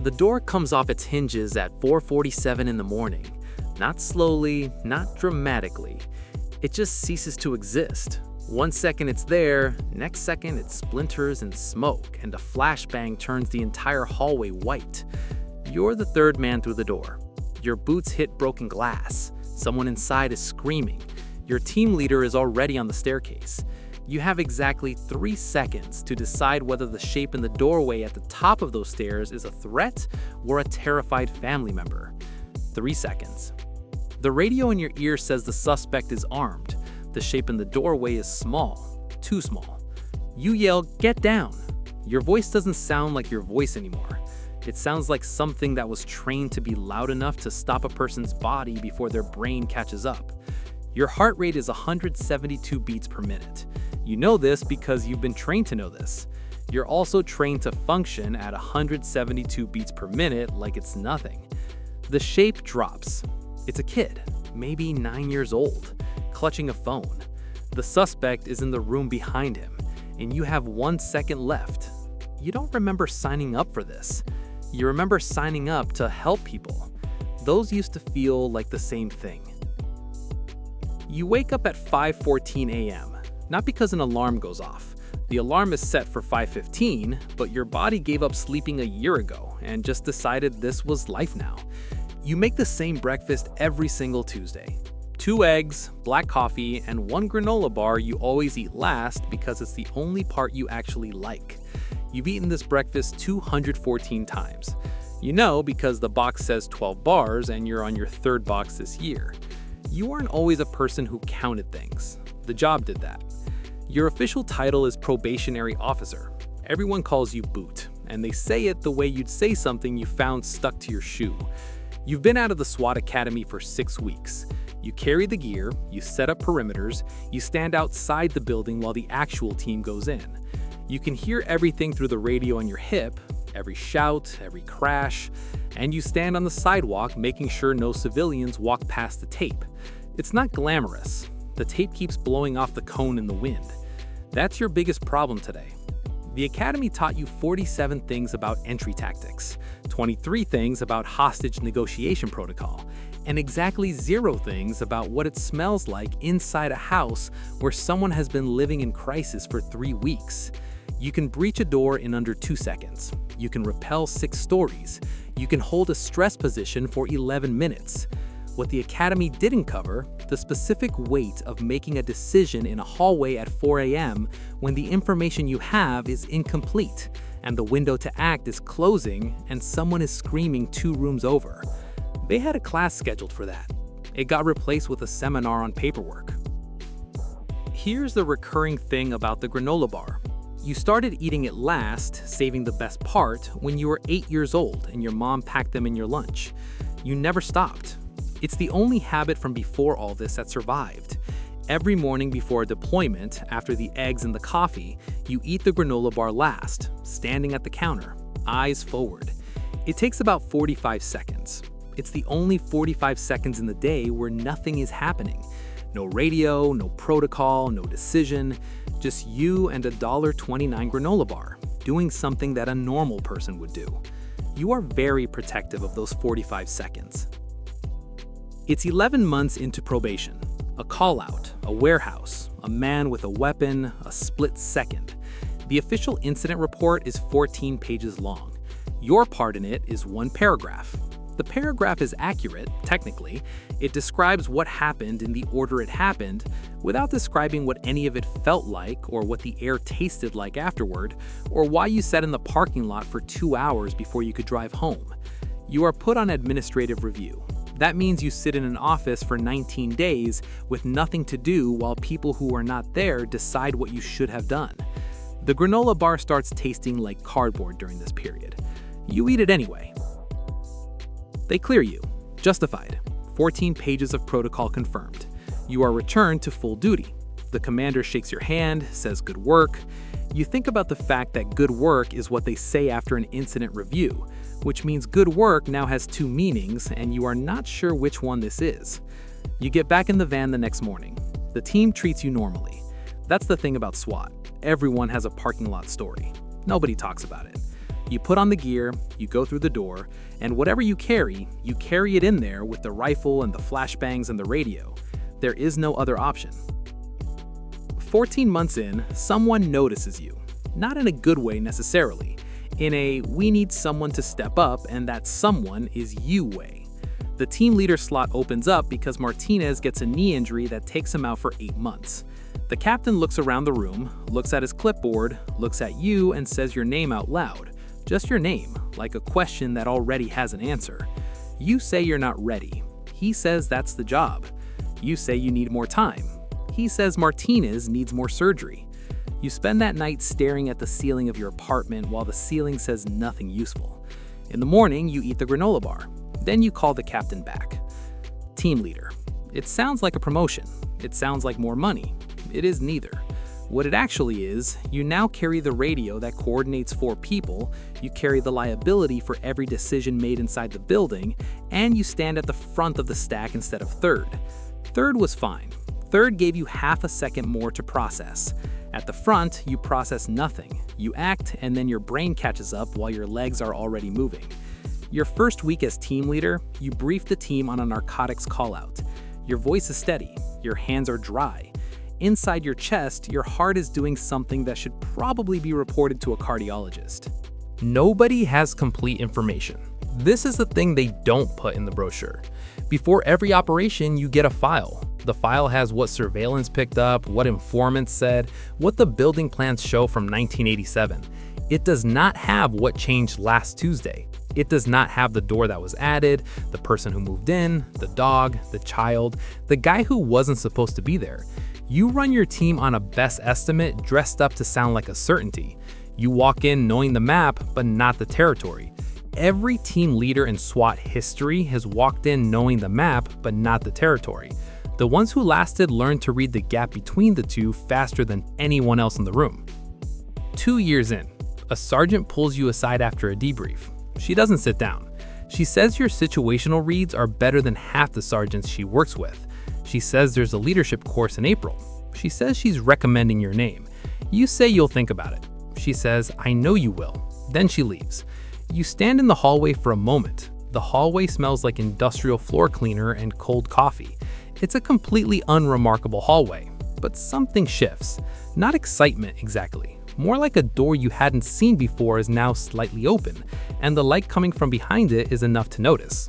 The door comes off its hinges at 4:47 in the morning. Not slowly, not dramatically. It just ceases to exist. One second it's there, next second it splinters in smoke, and a flashbang turns the entire hallway white. You're the third man through the door. Your boots hit broken glass. Someone inside is screaming. Your team leader is already on the staircase. You have exactly 3 seconds to decide whether the shape in the doorway at the top of those stairs is a threat or a terrified family member. 3 seconds. The radio in your ear says the suspect is armed. The shape in the doorway is small, too small. You yell, "Get down!" Your voice doesn't sound like your voice anymore. It sounds like something that was trained to be loud enough to stop a person's body before their brain catches up. Your heart rate is 172 beats per minute. You know this because you've been trained to know this. You're also trained to function at 172 beats per minute like it's nothing. The shape drops. It's a kid, maybe 9 years old, clutching a phone. The suspect is in the room behind him, and you have 1 second left. You don't remember signing up for this. You remember signing up to help people. Those used to feel like the same thing. You wake up at 5:14 a.m., not because an alarm goes off. The alarm is set for 5:15, but your body gave up sleeping a year ago and just decided this was life now. You make the same breakfast every single Tuesday. 2 eggs, black coffee, and 1 granola bar you always eat last because it's the only part you actually like. You've eaten this breakfast 214 times. You know because the box says 12 bars and you're on your 3rd box this year. You weren't always a person who counted things. The job did that. Your official title is Probationary Officer. Everyone calls you Boot, and they say it the way you'd say something you found stuck to your shoe. You've been out of the SWAT Academy for 6 weeks. You carry the gear, you set up perimeters, you stand outside the building while the actual team goes in. You can hear everything through the radio on your hip, every shout, every crash, and you stand on the sidewalk making sure no civilians walk past the tape. It's not glamorous. The tape keeps blowing off the cone in the wind. That's your biggest problem today. The Academy taught you 47 things about entry tactics, 23 things about hostage negotiation protocol, and exactly 0 things about what it smells like inside a house where someone has been living in crisis for 3 weeks. You can breach a door in under 2 seconds. You can rappel 6 stories. You can hold a stress position for 11 minutes. What the Academy didn't cover, the specific weight of making a decision in a hallway at 4 a.m. when the information you have is incomplete, and the window to act is closing and someone is screaming 2 rooms over. They had a class scheduled for that. It got replaced with a seminar on paperwork. Here's the recurring thing about the granola bar. You started eating it last, saving the best part, when you were 8 years old and your mom packed them in your lunch. You never stopped. It's the only habit from before all this that survived. Every morning before a deployment, after the eggs and the coffee, you eat the granola bar last, standing at the counter, eyes forward. It takes about 45 seconds. It's the only 45 seconds in the day where nothing is happening. No radio, no protocol, no decision, just you and a $1.29 granola bar, doing something that a normal person would do. You are very protective of those 45 seconds. It's 11 months into probation. A call-out, a warehouse, a man with a weapon, a split second. The official incident report is 14 pages long. Your part in it is 1 paragraph. The paragraph is accurate, technically. It describes what happened in the order it happened, without describing what any of it felt like, or what the air tasted like afterward, or why you sat in the parking lot for 2 hours before you could drive home. You are put on administrative review. That means you sit in an office for 19 days with nothing to do while people who are not there decide what you should have done. The granola bar starts tasting like cardboard during this period. You eat it anyway. They clear you. Justified. 14 pages of protocol confirmed. You are returned to full duty. The commander shakes your hand, says good work. You think about the fact that good work is what they say after an incident review, which means good work now has 2 meanings and you are not sure which one this is. You get back in the van the next morning. The team treats you normally. That's the thing about SWAT. Everyone has a parking lot story. Nobody talks about it. You put on the gear, you go through the door, and whatever you carry it in there with the rifle and the flashbangs and the radio. There is no other option. 14 months in, someone notices you. Not in a good way necessarily. In a we need someone to step up and that someone is you way. The team leader slot opens up because Martinez gets a knee injury that takes him out for 8 months. The captain looks around the room, looks at his clipboard, looks at you and says your name out loud. Just your name, like a question that already has an answer. You say you're not ready. He says that's the job. You say you need more time. He says Martinez needs more surgery. You spend that night staring at the ceiling of your apartment while the ceiling says nothing useful. In the morning, you eat the granola bar. Then you call the captain back. Team leader. It sounds like a promotion. It sounds like more money. It is neither. What it actually is, you now carry the radio that coordinates 4 people, you carry the liability for every decision made inside the building, and you stand at the front of the stack instead of third. Third was fine. Third gave you half a second more to process. At the front, you process nothing. You act, and then your brain catches up while your legs are already moving. Your first week as team leader, you brief the team on a narcotics call-out. Your voice is steady. Your hands are dry. Inside your chest, your heart is doing something that should probably be reported to a cardiologist. Nobody has complete information. This is the thing they don't put in the brochure. Before every operation, you get a file. The file has what surveillance picked up, what informants said, what the building plans show from 1987. It does not have what changed last Tuesday. It does not have the door that was added, the person who moved in, the dog, the child, the guy who wasn't supposed to be there. You run your team on a best estimate dressed up to sound like a certainty. You walk in knowing the map, but not the territory. Every team leader in SWAT history has walked in knowing the map, but not the territory. The ones who lasted learned to read the gap between the two faster than anyone else in the room. 2 years in, a sergeant pulls you aside after a debrief. She doesn't sit down. She says your situational reads are better than half the sergeants she works with. She says there's a leadership course in April. She says she's recommending your name. You say you'll think about it. She says, I know you will. Then she leaves. You stand in the hallway for a moment. The hallway smells like industrial floor cleaner and cold coffee. It's a completely unremarkable hallway, but something shifts. Not excitement exactly. More like a door you hadn't seen before is now slightly open, and the light coming from behind it is enough to notice.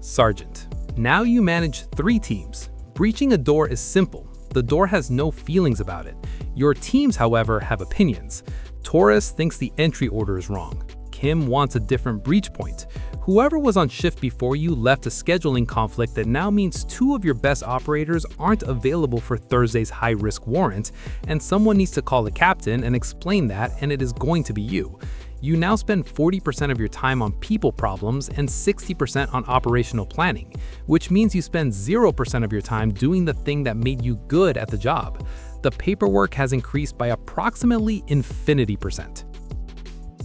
Sergeant. Now you manage 3 teams. Breaching a door is simple. The door has no feelings about it. Your teams, however, have opinions. Torres thinks the entry order is wrong. Kim wants a different breach point. Whoever was on shift before you left a scheduling conflict that now means 2 of your best operators aren't available for Thursday's high-risk warrant, and someone needs to call the captain and explain that, and it is going to be you. You now spend 40% of your time on people problems and 60% on operational planning, which means you spend 0% of your time doing the thing that made you good at the job. The paperwork has increased by approximately infinity%.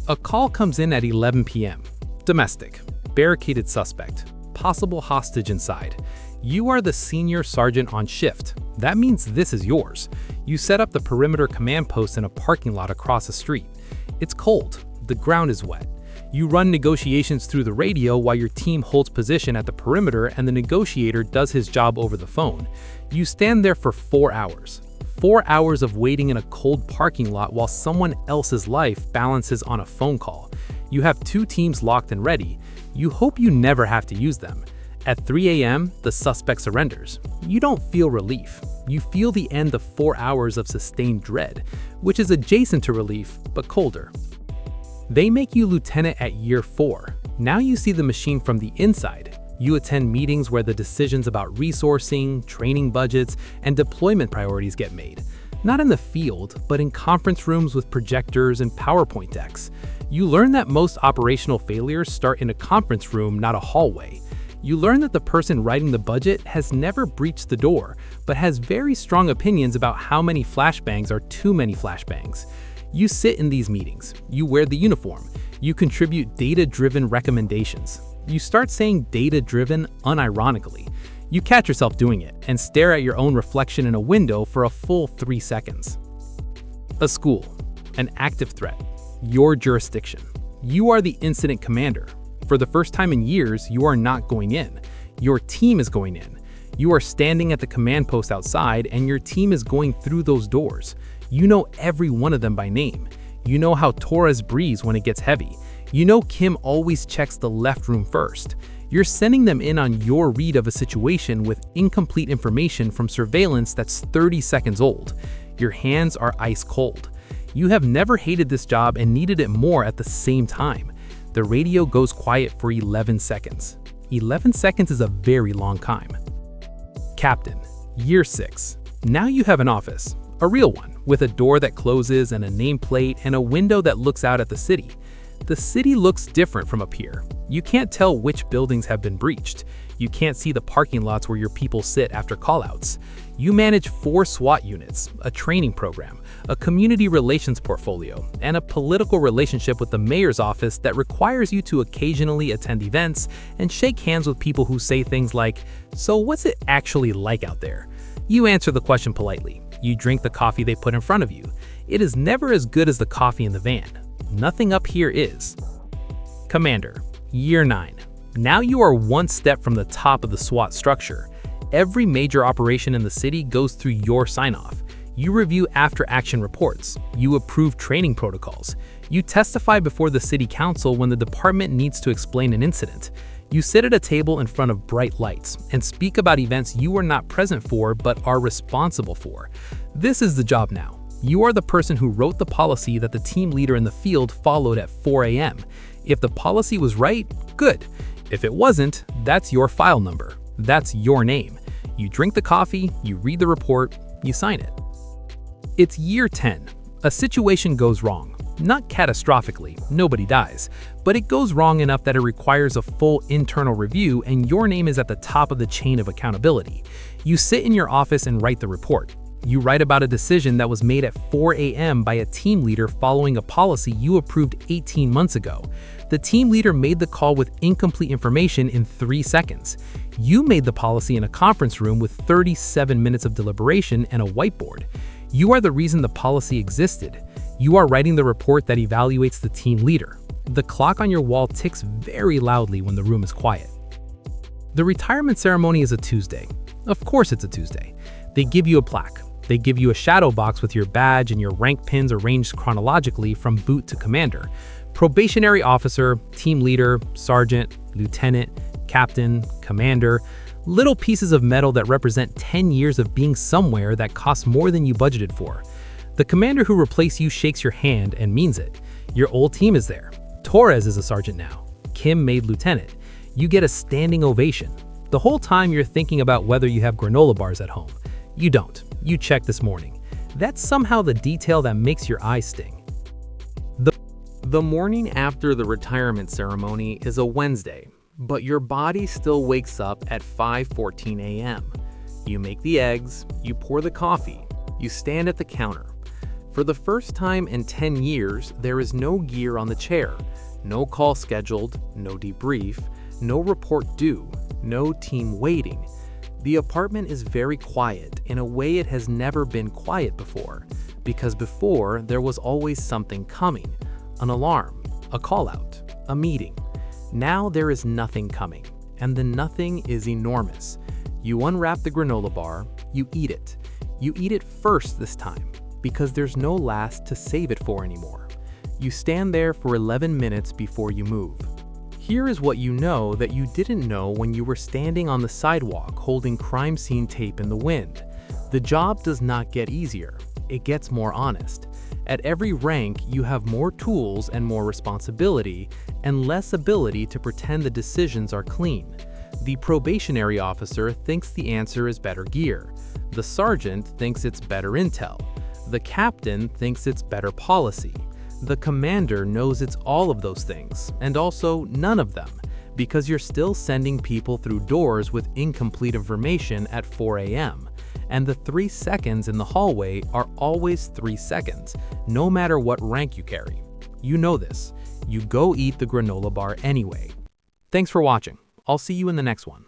A call comes in at 11 p.m. Domestic. Barricaded suspect. Possible hostage inside. You are the senior sergeant on shift. That means this is yours. You set up the perimeter command post in a parking lot across the street. It's cold. The ground is wet. You run negotiations through the radio while your team holds position at the perimeter and the negotiator does his job over the phone. You stand there for 4 hours. 4 hours of waiting in a cold parking lot while someone else's life balances on a phone call. You have 2 teams locked and ready. You hope you never have to use them. At 3 a.m., the suspect surrenders. You don't feel relief. You feel the end of 4 hours of sustained dread, which is adjacent to relief, but colder. They make you lieutenant at year 4. Now you see the machine from the inside. You attend meetings where the decisions about resourcing, training budgets, and deployment priorities get made. Not in the field, but in conference rooms with projectors and PowerPoint decks. You learn that most operational failures start in a conference room, not a hallway. You learn that the person writing the budget has never breached the door, but has very strong opinions about how many flashbangs are too many flashbangs. You sit in these meetings. You wear the uniform. You contribute data-driven recommendations. You start saying data-driven unironically. You catch yourself doing it and stare at your own reflection in a window for a full 3 seconds. A school. An active threat. Your jurisdiction. You are the incident commander. For the first time in years, you are not going in. Your team is going in. You are standing at the command post outside, and your team is going through those doors. You know every one of them by name. You know how Torres breathes when it gets heavy. You know Kim always checks the left room first. You're sending them in on your read of a situation with incomplete information from surveillance that's 30 seconds old. Your hands are ice cold. You have never hated this job and needed it more at the same time. The radio goes quiet for 11 seconds. 11 seconds is a very long time. Captain, year 6. Now you have an office, a real one, with a door that closes and a nameplate and a window that looks out at the city. The city looks different from up here. You can't tell which buildings have been breached. You can't see the parking lots where your people sit after callouts. You manage 4 SWAT units, a training program, a community relations portfolio, and a political relationship with the mayor's office that requires you to occasionally attend events and shake hands with people who say things like, "So what's it actually like out there?" You answer the question politely. You drink the coffee they put in front of you. It is never as good as the coffee in the van. Nothing up here is. Commander, year 9. Now you are one step from the top of the SWAT structure. Every major operation in the city goes through your sign-off. You review after-action reports. You approve training protocols. You testify before the city council when the department needs to explain an incident. You sit at a table in front of bright lights and speak about events you were not present for but are responsible for. This is the job now. You are the person who wrote the policy that the team leader in the field followed at 4 a.m. If the policy was right, good. If it wasn't, that's your file number. That's your name. You drink the coffee, you read the report, you sign it. It's year 10. A situation goes wrong. Not catastrophically, nobody dies, but it goes wrong enough that it requires a full internal review and your name is at the top of the chain of accountability. You sit in your office and write the report. You write about a decision that was made at 4 a.m. by a team leader following a policy you approved 18 months ago. The team leader made the call with incomplete information in 3 seconds. You made the policy in a conference room with 37 minutes of deliberation and a whiteboard. You are the reason the policy existed. You are writing the report that evaluates the team leader. The clock on your wall ticks very loudly when the room is quiet. The retirement ceremony is a Tuesday. Of course it's a Tuesday. They give you a plaque. They give you a shadow box with your badge and your rank pins arranged chronologically from boot to commander. Probationary officer, team leader, sergeant, lieutenant, captain, commander, little pieces of metal that represent 10 years of being somewhere that costs more than you budgeted for. The commander who replaced you shakes your hand and means it. Your old team is there. Torres is a sergeant now. Kim made lieutenant. You get a standing ovation. The whole time you're thinking about whether you have granola bars at home. You don't. You check this morning. That's somehow the detail that makes your eyes sting. The morning after the retirement ceremony is a Wednesday, but your body still wakes up at 5:14 a.m. You make the eggs, you pour the coffee, you stand at the counter. For the first time in 10 years, there is no gear on the chair, no call scheduled, no debrief, no report due, no team waiting. The apartment is very quiet in a way it has never been quiet before, because before there was always something coming, an alarm, a call out, a meeting. Now there is nothing coming, and the nothing is enormous. You unwrap the granola bar, you eat it. You eat it first this time, because there's no last to save it for anymore. You stand there for 11 minutes before you move. Here is what you know that you didn't know when you were standing on the sidewalk holding crime scene tape in the wind. The job does not get easier, it gets more honest. At every rank, you have more tools and more responsibility, and less ability to pretend the decisions are clean. The probationary officer thinks the answer is better gear. The sergeant thinks it's better intel. The captain thinks it's better policy. The commander knows it's all of those things, and also none of them, because you're still sending people through doors with incomplete information at 4 a.m. And the 3 seconds in the hallway are always 3 seconds, no matter what rank you carry. You know this. You go eat the granola bar anyway. Thanks for watching. I'll see you in the next one.